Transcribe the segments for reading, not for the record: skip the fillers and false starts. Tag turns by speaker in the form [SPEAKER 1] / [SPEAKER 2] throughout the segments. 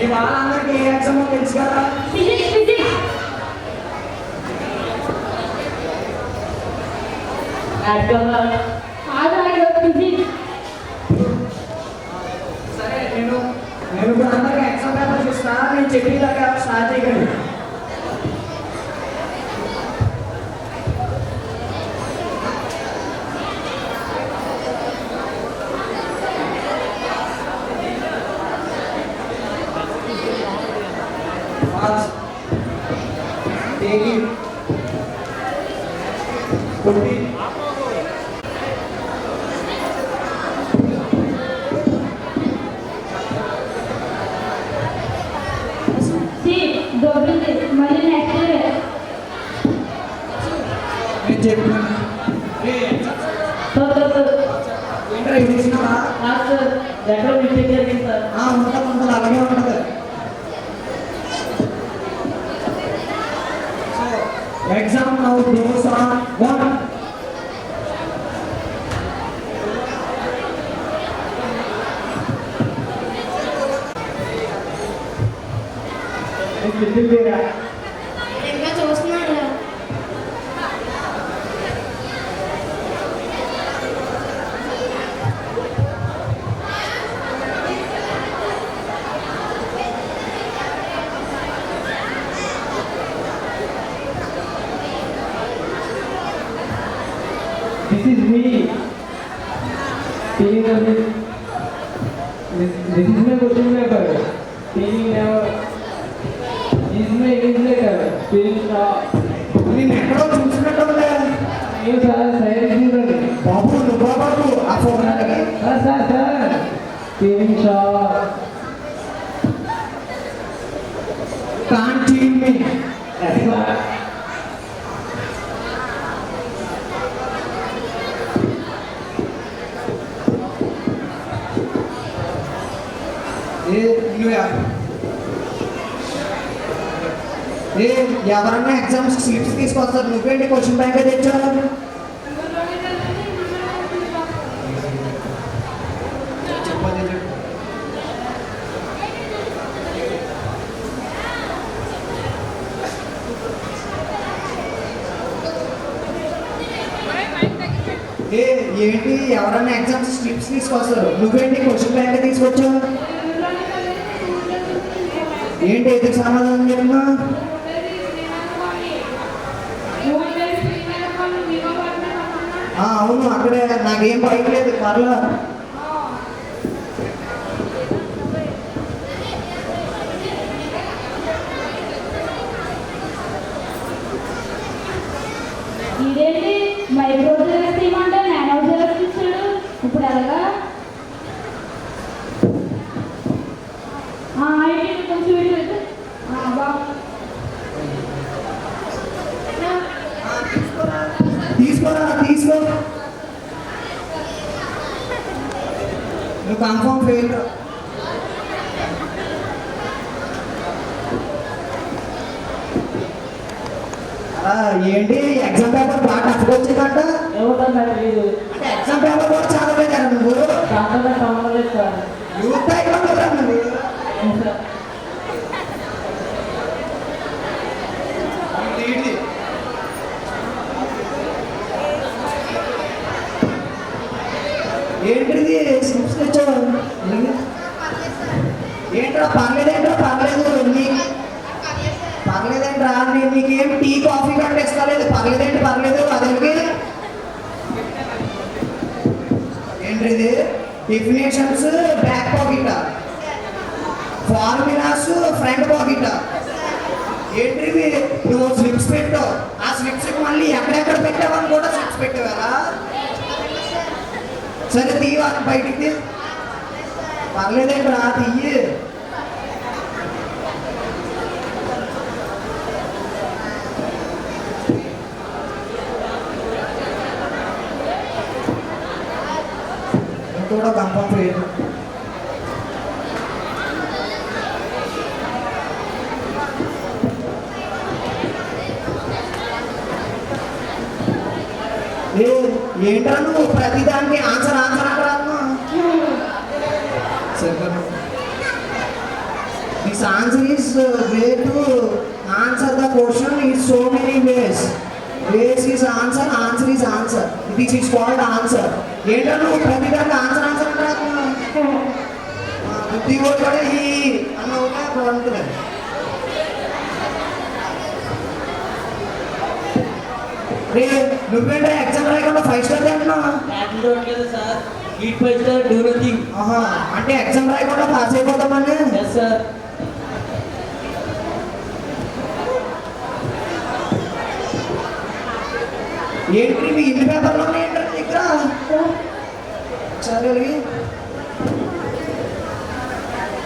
[SPEAKER 1] ఇవాళ అందరికి ఏ ఎగ్జామ్ తెలుసు కదా? సరే నేను ఇప్పుడు అందరికి ఎగ్జామ్ పేపర్స్ ఇస్తా, నేను చెప్పేదాకా స్టార్ట్ చేయగలను. అలాగే ఉంటుంది. Exam now goes on 1.
[SPEAKER 2] ఇంకా చూస్తున్నాడు.
[SPEAKER 3] This is me. Feeling of this. This is my question paper. Feeling never. This is my English letter. Feeling short.
[SPEAKER 1] నేను ఎక్కడో చూసినట్టుందే.
[SPEAKER 3] You sir, sir,
[SPEAKER 1] బాబు నువ్వు బాబు ఆ phone
[SPEAKER 3] sir. Feeling short.
[SPEAKER 1] can't cheat me. ఎవరన్నా exams slips తీసుకొస్తారు, నువ్వేంటి question bank తెచ్చావు? ఏంటి ఎవరన్నా ఎగ్జామ్స్ స్లిప్స్ తీసుకొస్తారు, నువ్వేంటి క్వశ్చన్ బ్యాంక్ తీసుకొచ్చావు? ఏంటి ఎదురు సమాధానం చెప్పినా? అవును అక్కడే, నాకేం బైక్ లేదు కార్లో.
[SPEAKER 2] ఇదేంటి మైక్రో జెరాక్స్ ఇవ్వమంటే నానో జెరాక్స్ ఇచ్చాడు. ఇప్పుడు ఎలాగా? కొంచెం
[SPEAKER 1] తీసుకో నువ్వు కన్ఫర్మ్ ఫెయిల్. ఏంటి ఎగ్జామ్ పేపర్ బాగా టఫ్గా వచ్చిందంట? ఎగ్జామ్ పేపర్ కూడా చదవలేదా నువ్వు? యూత్ అయిపోతుందా నువ్వు? ఏంటిది స్లిప్స్ తెచ్చావు? ఏంట్రా పర్లేదేంట్రా? పర్లేదేంట్రా? నేను నీకేం టీ కాఫీ కంటే ఇస్తలేదు. పర్లేదు అదేంటి? ఏంటిది? Definitions back pocket, formulas front pocket. ఏంటిది? నువ్వు స్లిప్స్ పెట్టావు, ఆ స్లిప్స్ మళ్ళీ ఎక్కడెక్కడ పెట్టావని కూడా స్లిప్స్ పెట్టావా? సరే తీవా బయటికి. పర్లేదేంట్రా తీయి. కూడా కన్ఫర్మ్ చేయదు. ఏంట్రా నువ్వు ప్రతిదానికి ఆన్సర్ అంటారా? This answer is way to answer the question in so many ways. Ways is answer, answer is answer. This is called answer. ఏంటో నువ్వు ప్రతిదానికి ఆన్సర్ ఆన్సర్ అంటే బుద్ధి కూడా ఈ అన్న ఒకటే అప్పుడు అంటున్నాను. రే నువ్వేంటే ఎగ్జామ్ రాయకుండా 5 స్టార్ అంటున్నావు.
[SPEAKER 4] Sir eat 5 star do nothing.
[SPEAKER 1] ఆహా, అంటే ఎగ్జామ్ రాయకుండా పాస్ అయిపోతామని.
[SPEAKER 4] Yes sir.
[SPEAKER 1] ఏంటి మీ ఇల్లు పేపర్లో ఏంటంటే దగ్గర సరే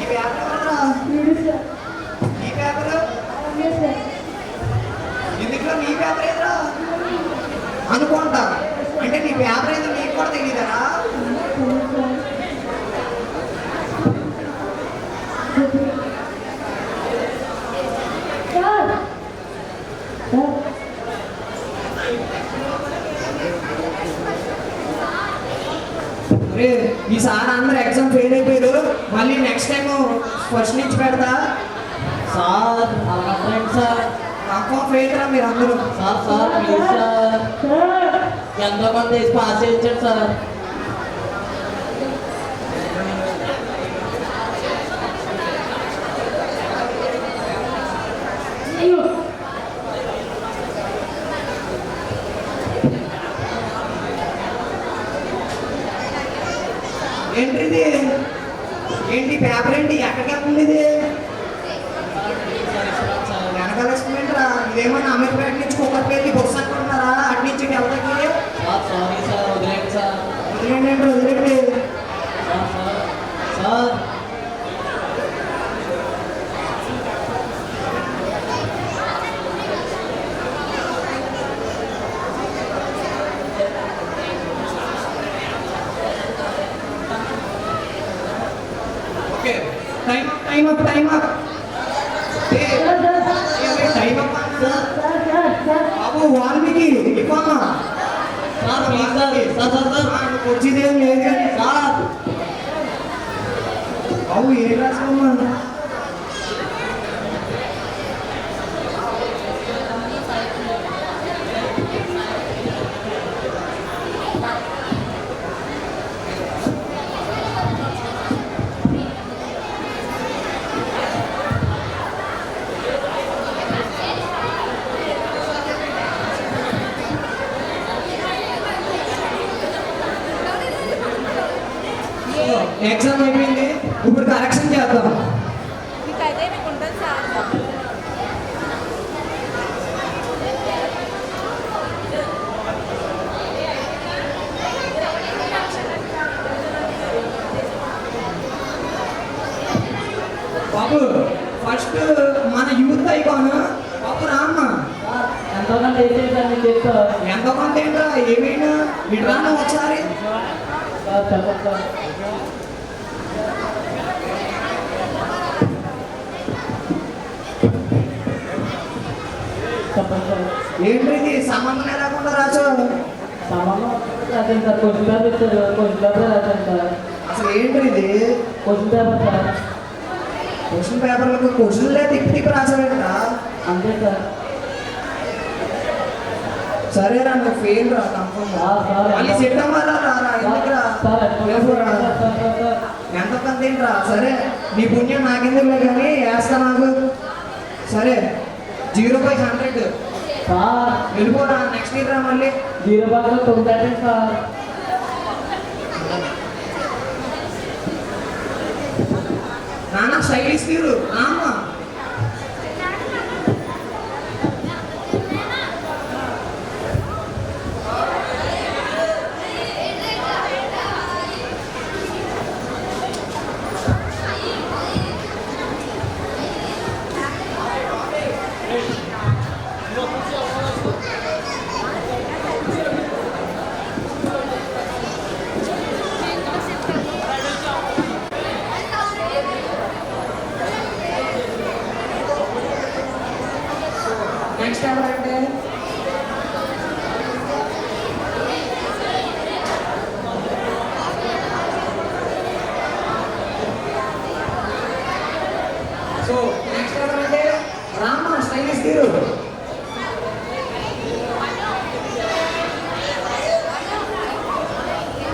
[SPEAKER 1] ఈ పేపర్ ఎవరా? ఈ పేపర్ ఇందులో నీ పేపర్ ఏదరా అనుకుంటా. అంటే నీ పేపర్ ఏదో నీకు కూడా తెలియదరా? ఈసారి అందరూ ఎగ్జామ్ ఫెయిల్ అయిపోయారు. మళ్ళీ నెక్స్ట్ టైం ఫస్ట్ నుంచి పెడతా.
[SPEAKER 4] Sir friend sir
[SPEAKER 1] confirm fail రా మీరు అందరూ.
[SPEAKER 4] సార్ సార్ ప్లీజ్ సార్ ఎంతో కొంత వేసి పాస్ చేయించండి సార్.
[SPEAKER 1] ఏంటి ఇది? ఏంటి పేపర్ ఏంటి? ఎక్కడికి వెళ్తుంది ఇది? వెనకాల ఎస్టిమేట్ రా. ఇదేమన్నా అమీర్పేట నుంచి కుక్కర్పల్లి బస్సు అనుకుంటున్నారా? అటు నుంచి వెళ్తాకి
[SPEAKER 4] సారీ సార్ వదిలేండి సార్.
[SPEAKER 1] వదిలేండి వదిలేండి.
[SPEAKER 4] Sir
[SPEAKER 1] okay time up time up. Time up బాబు వాల్మీకి ఇవ్వమ్మా.
[SPEAKER 4] Sir please sir. Sir sir sir
[SPEAKER 1] వచ్చిదేం లేదు కానీ
[SPEAKER 4] సార్
[SPEAKER 1] బాబు ఏం రాసుకోమ్మా? ఎగ్జామ్ అయిపోయింది, ఇప్పుడు కరెక్షన్ చేద్దాం.
[SPEAKER 2] మీకైతే మీకు ఉంటుంది సార్.
[SPEAKER 1] బాబు ఫస్ట్ మన యూత్ ఐకాన్ బాబు రామ్మ.
[SPEAKER 4] ఎంతో కొంత వేసి సార్ మీరు చేస్తారు.
[SPEAKER 1] ఎంత కొంత ఏంట్రా ఏమైనా ఇట్రాను ఒకసారి.
[SPEAKER 4] సార్ చెప్పండి సార్. చెప్పండి సార్.
[SPEAKER 1] ఏంటి ఇది సంబంధం లేకుండా రాచు?
[SPEAKER 4] సంబంధం రాశాను సార్. క్వశ్చన్ పేపర్ ఇచ్చారు. క్వశ్చన్ పేపర్ రాశాను సార్.
[SPEAKER 1] అసలు ఏంటి ఇది?
[SPEAKER 4] Question paper sir.
[SPEAKER 1] క్వశ్చన్ పేపర్లకు క్వశ్చన్ లేదు, తిప్పి తిప్పి రాసావేంట్రా?
[SPEAKER 4] అంతే సార్.
[SPEAKER 1] సరేరా నువ్వు ఫెయిల్ రా కన్ఫర్మ్.
[SPEAKER 4] సార్
[SPEAKER 1] మళ్ళీ సెట్ అవ్వాలా రారా? ఎందుకురా?
[SPEAKER 4] సార్
[SPEAKER 1] ఎంత కొంత ఏంట్రా? సరే నీ పుణ్యం నాకెందుకు కానీ వేస్తా నాకు. సరే 0/100
[SPEAKER 4] సార్
[SPEAKER 1] వెళ్ళిపోరా. నెక్స్ట్ ఇయర్ రా మళ్ళీ.
[SPEAKER 4] 0/9 సార్.
[SPEAKER 1] నాన్న స్టైలిష్ తీరు రామ్మ. నెక్స్ట్ ఎవరంటే సో తీరు.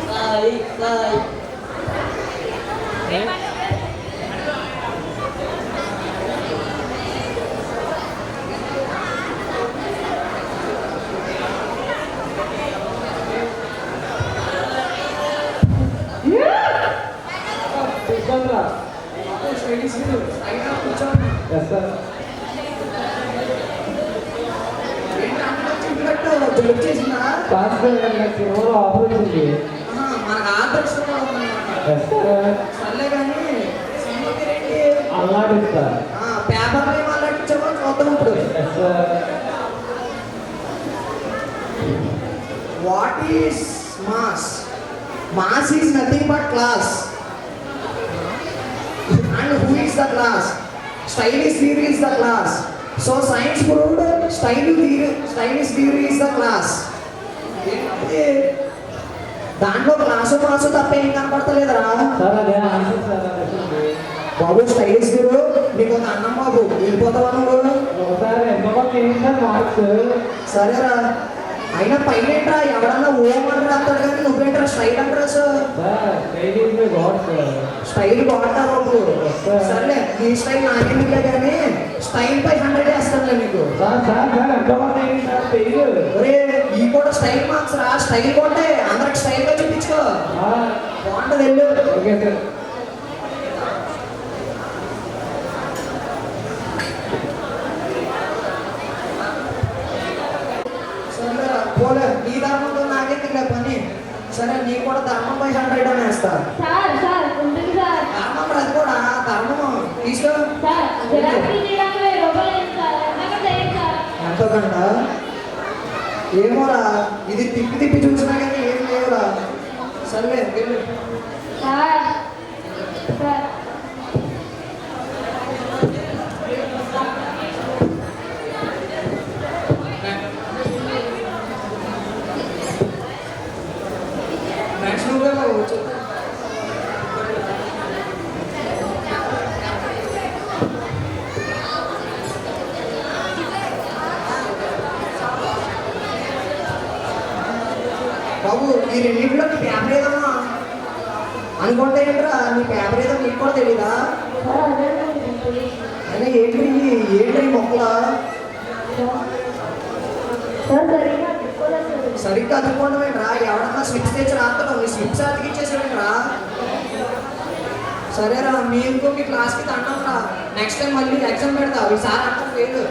[SPEAKER 4] సాయి సాయి
[SPEAKER 3] తీసుకుందా ఎస్ సార్
[SPEAKER 1] జలుబు చేసిందా?
[SPEAKER 3] కాదు సార్ నాకు సినిమాలో ఆఫర్ వచ్చింది
[SPEAKER 1] మనకు ఆదర్శం
[SPEAKER 3] ఎస్ సార్
[SPEAKER 1] సర్లే కానీ సినిమా పేరేంటి?
[SPEAKER 3] అల్లాడిస్తా
[SPEAKER 1] పేపర్ మేము అల్లటించామో చూద్దాం ఇప్పుడు.
[SPEAKER 3] Yes sir
[SPEAKER 1] what is mass? Mass is nothing but class. And who is the class? Stylish theory is the class. So science proved stylish theory is the class. దాంట్లో class mass తప్ప ఏం కనపడతలేదురా
[SPEAKER 3] sir అదే answer sir వచ్చింది
[SPEAKER 1] బాబు. Stylish theory నీకు ఒక అన్నం బాబు, వెళ్ళిపోతావా నువ్వు?
[SPEAKER 3] ఒకసారి ఎంతమంది ఏంటి సార్ మార్క్స్
[SPEAKER 1] సరేరా, అయినా పైన ఏంట్రా ఎవడన్నా ఓం అని రాస్తాడు కానీ నువ్వేంట్రా స్టైల్ అంటారా? సార్
[SPEAKER 3] సార్ డైలీ మీ గాడ్ సార్
[SPEAKER 1] స్టైల్ బాగుంటారు బాబు. సర్లే నీ స్టైల్ నాకెందుకులే కానీ స్టైల్ పై 100 వేస్తానులే నీకు.
[SPEAKER 3] సార్ సార్ సార్ ఎంతమంది ఏంటి సార్ పేరు
[SPEAKER 1] ఒరే ఈ కూడా స్టైల్ మార్క్స్ రా. స్టైల్ కొంటే అందరికి స్టైల్ గా చూపించుకో, బాగుంటది వెళ్ళు.
[SPEAKER 3] ఓకే సార్
[SPEAKER 1] సరే పోలే, నీ ధర్మంతో నాకెందుకులే పని. సరే నీకు కూడా ధర్మం పై 100 అని వేస్తా.
[SPEAKER 2] సార్ ఉంటుంది సార్.
[SPEAKER 1] ధర్మం అది కూడా ధర్మం తీసుకో.
[SPEAKER 2] సార్ జిరాక్స్ తీయడానికి 1000 రూపాయలు అయింది సార్. ఎంతగా చేయండి సార్.
[SPEAKER 1] ఎంతకంట ఏమోరా, ఇది తిప్పి తిప్పి చూసినా కానీ ఏం లేవురా. సర్లే వెళ్ళు.
[SPEAKER 2] సార్
[SPEAKER 1] నెక్స్ట్ నువ్వే బాబు. బాబు ఈ రెండింటిలో నీ పేపర్ ఏదమ్మా అనుకుంటే ఏంట్రా, నీ పేపర్ ఏదో నీకు కూడా తెలీదా? అయినా ఏంటి ఈ మొక్కలా సరిగ్గా అతుక్కోవడం ఏంట్రా? ఎవడన్నా స్లిప్స్ తెచ్చి రాస్తాడు, నీ స్లిప్స్ అతికిచ్చేసాడేంట్రా? సరేరా, మీ ఇంకో మీ క్లాస్కి తండం రా. నెక్స్ట్ టైం మళ్ళీ ఎగ్జామ్ పెడతా, ఈసారి అంతా ఫెయిల్.